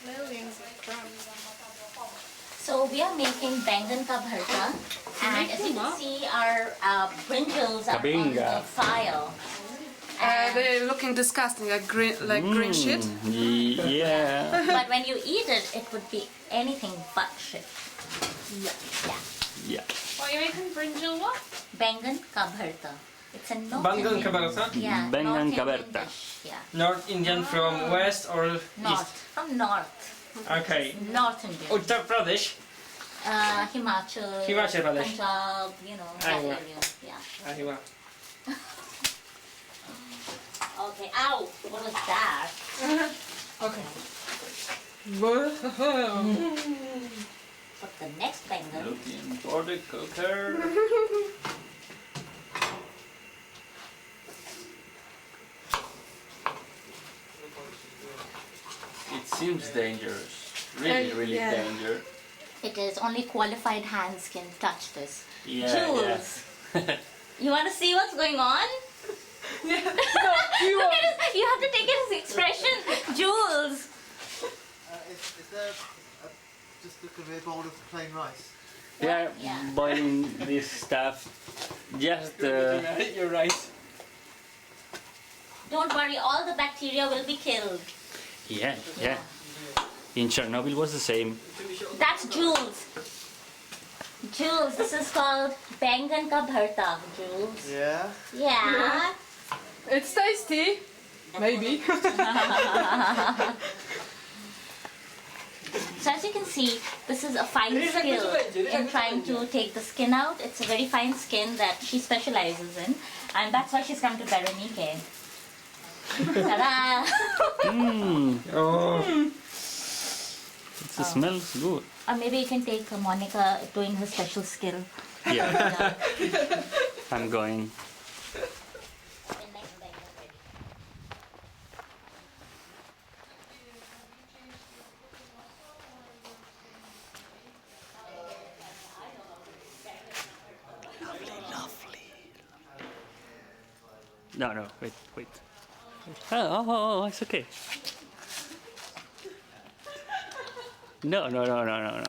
Millions of crumbs. So we are making baingan-ka-bharta, and as you can see, our brinjals are on Kabinga. the file. They're looking disgusting, like green shit. Yeah. But when you eat it, it would be anything but shit. Yeah. Yeah. Yeah. What are you making? Brinjal what? Baingan-ka-bharta. It's a North Baingan-ka-bharta? Yeah, Baingan-ka-bharta. North Indian dish. Yeah. North Indian from west or North. east? From north. Okay. North Indian. Uttar Pradesh. Himachal. Himachal Pradesh. Punjab, you know, that Aywa. area. Yeah. Aywa. Okay. Ow! What was that? Okay. Put the next baingan. Looking for the cooker. It seems dangerous. Really yeah. dangerous. It is only qualified hands can touch this. Yeah, Jules, yeah. you want to see what's going on? Yeah. Look at his, you have to take his expression, Jules. Is there just a conveyor bowl of plain rice? Yeah, Yeah. boiling this stuff. Just You're right. Don't worry, all the bacteria will be killed. yeah. In Chernobyl was the same. That's Jules. Jules, this is called baingan-ka-bharta, Jules. Yeah. Yeah. It's tasty. Maybe. So as you can see, this is a fine skill in trying to take the skin out. It's a very fine skin that she specializes in, and that's why she's come to Berenike. Ta-da! Mmm, Oh. it smells good. Or maybe you can take Monica doing her special skill. Yeah, Yeah. I'm going. No, wait. Oh, it's okay. No.